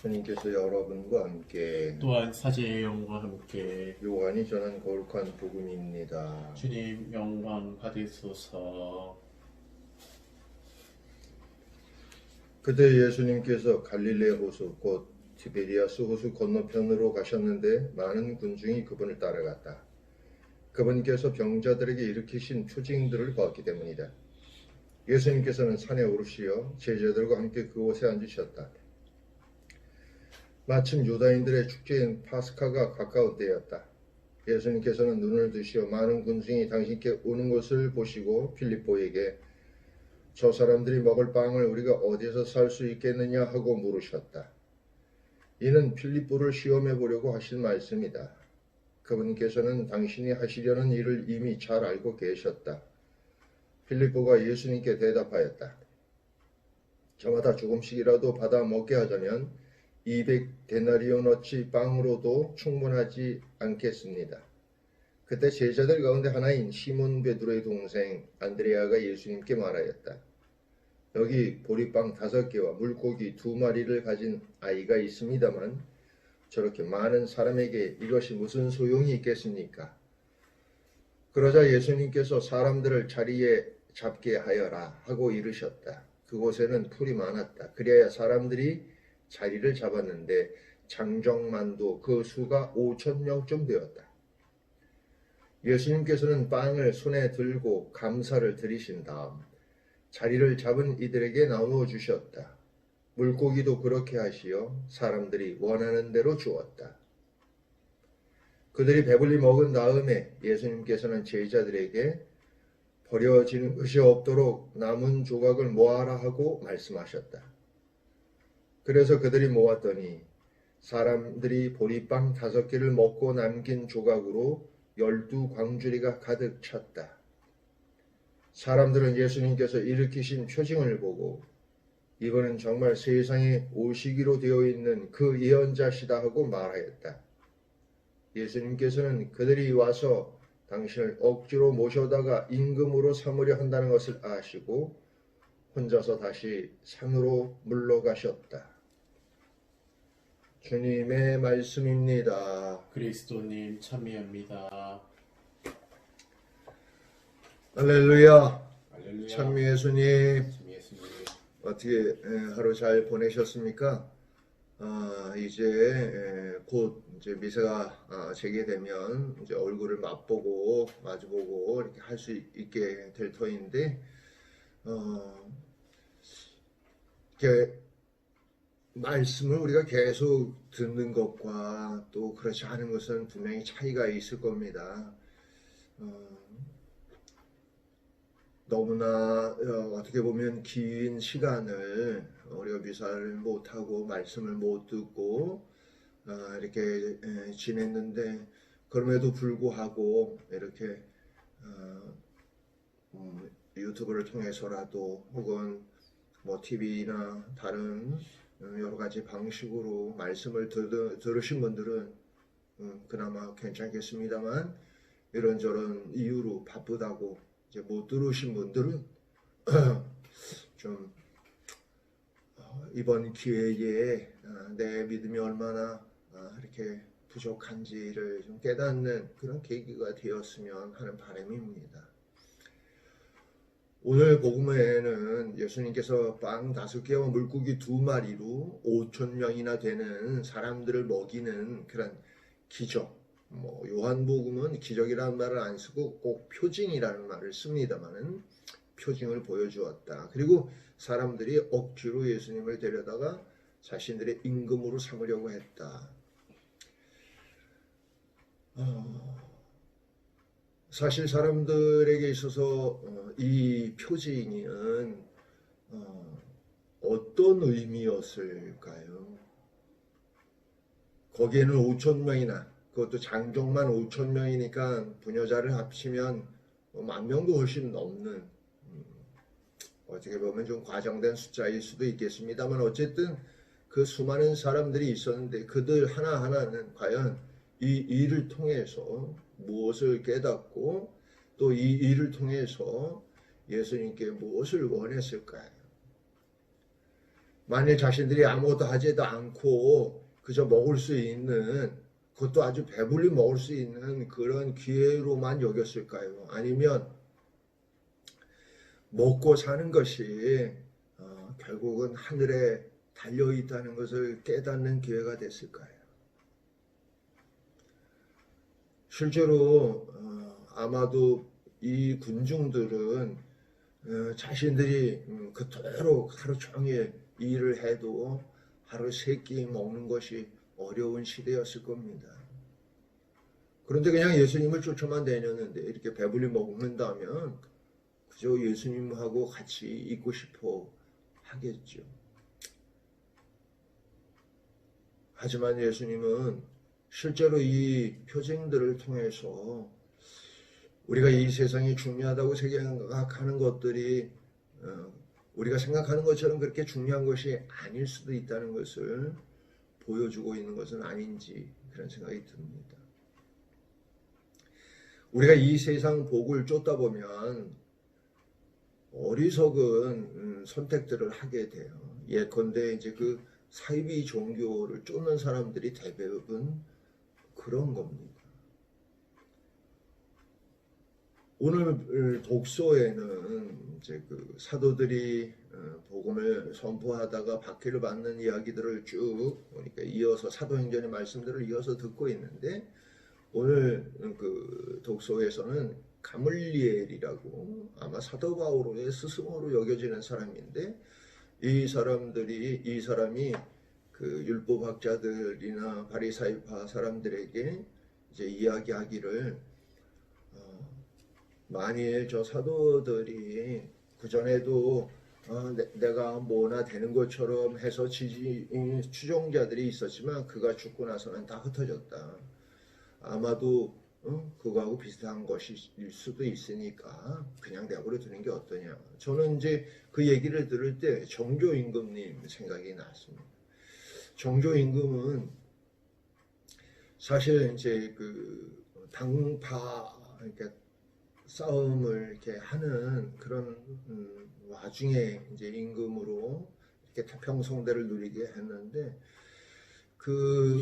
주님께서 여러분과 함께 또한 사제의 영과 함께 요한이 전한 거룩한 복음입니다. 주님 영광 받으소서. 그때 예수님께서 갈릴레 호수 곧 티베리아스 호수 건너편으로 가셨는데 많은 군중이 그분을 따라갔다. 그분께서 병자들에게 일으키신 표징들을 보았기 때문이다. 예수님께서는 산에 오르시어 제자들과 함께 그곳에 앉으셨다. 마침 유다인들의 축제인 파스카가 가까운 때였다. 예수님께서는 눈을 드시어 많은 군중이 당신께 오는 것을 보시고 빌립보에게 저 사람들이 먹을 빵을 우리가 어디서 살 수 있겠느냐 하고 물으셨다. 이는 빌립보를 시험해 보려고 하신 말씀이다. 그분께서는 당신이 하시려는 일을 이미 잘 알고 계셨다. 빌립보가 예수님께 대답하였다. 저마다 조금씩이라도 받아 먹게 하자면 200데나리온어치 빵으로도 충분하지 않겠습니다. 그때 제자들 가운데 하나인 시몬 베드로의 동생 안드레아가 예수님께 말하였다. 여기 보리빵 5개와 물고기 2마리를 가진 아이가 있습니다만 저렇게 많은 사람에게 이것이 무슨 소용이 있겠습니까? 그러자 예수님께서 사람들을 자리에 잡게 하여라 하고 이르셨다. 그곳에는 풀이 많았다. 그래야 사람들이 자리를 잡았는데 장정만도 그 수가 5,000명쯤 되었다. 예수님께서는 빵을 손에 들고 감사를 드리신 다음 자리를 잡은 이들에게 나누어 주셨다. 물고기도 그렇게 하시어 사람들이 원하는 대로 주었다. 그들이 배불리 먹은 다음에 예수님께서는 제자들에게 버려지는 것이 없도록 남은 조각을 모아라 하고 말씀하셨다. 그래서 그들이 모았더니 사람들이 보리빵 5개를 먹고 남긴 조각으로 12광주리가 가득 찼다. 사람들은 예수님께서 일으키신 표징을 보고 이번은 정말 세상에 오시기로 되어 있는 그 예언자시다 하고 말하였다. 예수님께서는 그들이 와서 당신을 억지로 모셔다가 임금으로 삼으려 한다는 것을 아시고 혼자서 다시 산으로 물러가셨다. 주님의 말씀입니다. 그리스도님 참미합니다. 할렐루야. 할렐루야. 찬미 예수님. 참미 예수님. 어떻게 하루 잘 보내셨습니까? 이제 곧 이제 미세가 재개되면 이제 얼굴을 마주보고 이렇게 할 수 있게 될 터인데 이렇게 말씀을 우리가 계속 듣는 것과 또 그렇지 않은 것은 분명히 차이가 있을 겁니다. 너무나 어떻게 보면 긴 시간을 우리가 미사를 못하고 말씀을 못 듣고 이렇게 지냈는데 그럼에도 불구하고 이렇게 유튜브를 통해서라도 혹은 뭐 TV나 다른 여러 가지 방식으로 말씀을 들으신 분들은 그나마 괜찮겠습니다만 이런저런 이유로 바쁘다고 이제 못 들으신 분들은 좀 이번 기회에 내 믿음이 얼마나 이렇게 부족한지를 좀 깨닫는 그런 계기가 되었으면 하는 바람입니다. 오늘 복음에는 예수님께서 빵 5개와 물고기 2마리로 5,000명이나 되는 사람들을 먹이는 그런 기적, 요한복음은 기적이라는 말을 안 쓰고 꼭 표징이라는 말을 씁니다만은 표징을 보여주었다. 그리고 사람들이 억지로 예수님을 데려다가 자신들의 임금으로 삼으려고 했다. 사실 사람들에게 있어서 이 표징은 어떤 의미였을까요? 거기에는 5,000명이나 그것도 장정만 5,000명이니까 부녀자를 합치면 10,000명도 훨씬 넘는 어떻게 보면 좀 과장된 숫자일 수도 있겠습니다만 어쨌든 그 수많은 사람들이 있었는데 그들 하나하나는 과연 이 일을 통해서 무엇을 깨닫고 또 이 일을 통해서 예수님께 무엇을 원했을까요? 만일 자신들이 아무것도 하지도 않고 그저 먹을 수 있는, 그것도 아주 배불리 먹을 수 있는 그런 기회로만 여겼을까요? 아니면 먹고 사는 것이 결국은 하늘에 달려 있다는 것을 깨닫는 기회가 됐을까요? 실제로 아마도 이 군중들은 자신들이 그토록 하루 종일 일을 해도 하루 세 끼 먹는 것이 어려운 시대였을 겁니다. 그런데 그냥 예수님을 쫓아만 다녔는데 이렇게 배불리 먹는다면 그저 예수님하고 같이 있고 싶어 하겠죠. 하지만 예수님은 실제로 이 표징들을 통해서 우리가 이 세상이 중요하다고 생각하는 것들이 우리가 생각하는 것처럼 그렇게 중요한 것이 아닐 수도 있다는 것을 보여주고 있는 것은 아닌지 그런 생각이 듭니다. 우리가 이 세상 복을 쫓다 보면 어리석은 선택들을 하게 돼요. 예컨대 이제 그 사이비 종교를 쫓는 사람들이 대부분 그런 겁니다. 오늘 독서에는 이제 그 사도들이 복음을 선포하다가 박해를 받는 이야기들을 쭉 그러니까 이어서 사도행전의 말씀들을 이어서 듣고 있는데 오늘 그 독서에서는 가물리엘이라고 아마 사도 바울의 스승으로 여겨지는 사람인데 이 사람이 그 율법학자들이나 바리사이파 사람들에게 이제 이야기하기를 만일 저 사도들이 그전에도 내가 뭐나 되는 것처럼 해서 추종자들이 있었지만 그가 죽고 나서는 다 흩어졌다. 아마도 그거하고 비슷한 것일 수도 있으니까 그냥 내버려 두는 게 어떠냐. 저는 이제 그 얘기를 들을 때 정조 임금님 생각이 났습니다. 정조 임금은 사실 이제 그 당파 그러니까 싸움을 이렇게 하는 그런 와중에 이제 임금으로 이렇게 태평성대를 누리게 했는데 그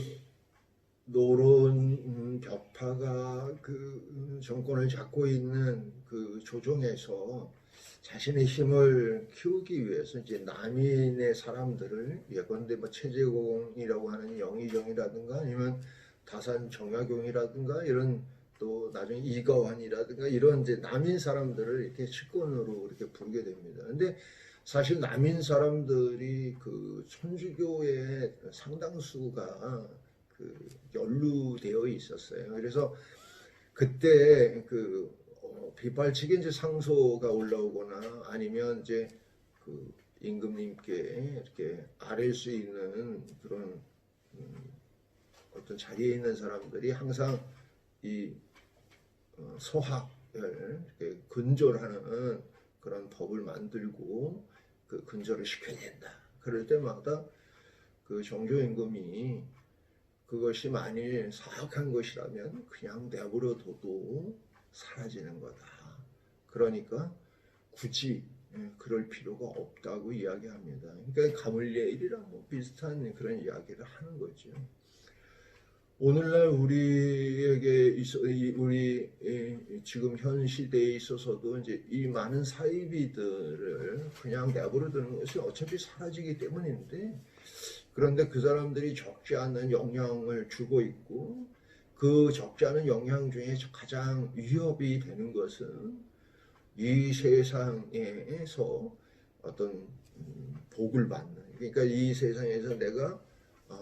노론 벽파가 그 정권을 잡고 있는 그 조정에서 자신의 힘을 키우기 위해서 이제 남인의 사람들을 예컨대 뭐 최재공이라고 하는 영의정이라든가 아니면 다산 정약용이라든가 이런 또 나중에 이거환이라든가 이런 이제 남인 사람들을 이렇게 측근으로 이렇게 부르게 됩니다. 근데 사실 남인 사람들이 그 천주교의 상당수가 그 연루되어 있었어요. 그래서 그때 그 비팔치기 이제 상소가 올라오거나 아니면 이제 그 임금님께 이렇게 아랠 수 있는 그런 어떤 자리에 있는 사람들이 항상 이 서학을 이렇게 근절하는 그런 법을 만들고 그 근절을 시켜야 된다. 그럴 때마다 그 정조 임금이 그것이 만일 사악한 것이라면 그냥 내버려 둬도 사라지는 거다. 그러니까 굳이 그럴 필요가 없다고 이야기합니다. 그러니까 가물리엘이랑 뭐 비슷한 그런 이야기를 하는 거죠. 오늘날 우리에게 우리 지금 현 시대에 있어서도 이제 이 많은 사이비들을 그냥 내버려 두는 것이 어차피 사라지기 때문인데 그런데 그 사람들이 적지 않은 영향을 주고 있고 그 적지 않은 영향 중에 가장 위협이 되는 것은 이 세상에서 어떤 복을 받는 그러니까 이 세상에서 내가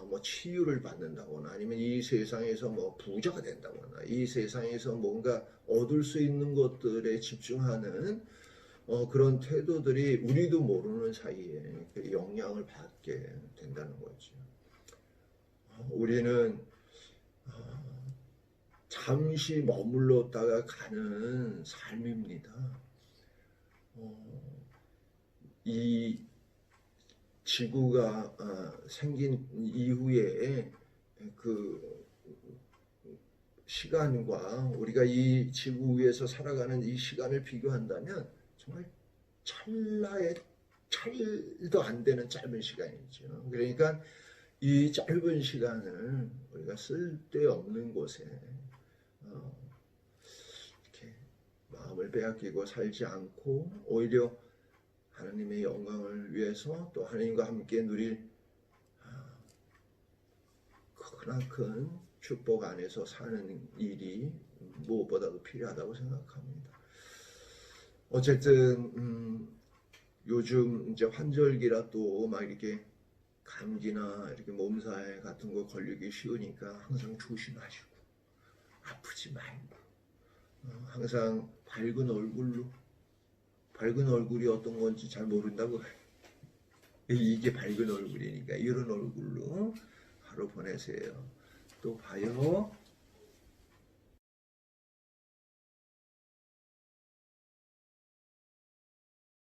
뭐 치유를 받는다거나 아니면 이 세상에서 뭐 부자가 된다거나 이 세상에서 뭔가 얻을 수 있는 것들에 집중하는 그런 태도들이 우리도 모르는 사이에 영향을 받게 된다는 거죠. 우리는 잠시 머물렀다가 가는 삶입니다. 이 지구가 생긴 이후에 그 시간과 우리가 이 지구 위에서 살아가는 이 시간을 비교한다면 정말 찰도 안 되는 짧은 시간이죠. 그러니까 이 짧은 시간을 우리가 쓸데없는 곳에 이렇게 마음을 빼앗기고 살지 않고 오히려 하나님의 영광을 위해서 또 하나님과 함께 누릴 크나큰 축복 안에서 사는 일이 무엇보다도 필요하다고 생각합니다. 어쨌든 요즘 이제 환절기라 또 막 이렇게 감기나 이렇게 몸살 같은 거 걸리기 쉬우니까 항상 조심하시고 아프지 말고 항상 밝은 얼굴이 어떤 건지 잘 모른다고 이게 밝은 얼굴이니까 이런 얼굴로 하루 보내세요. 또 봐요.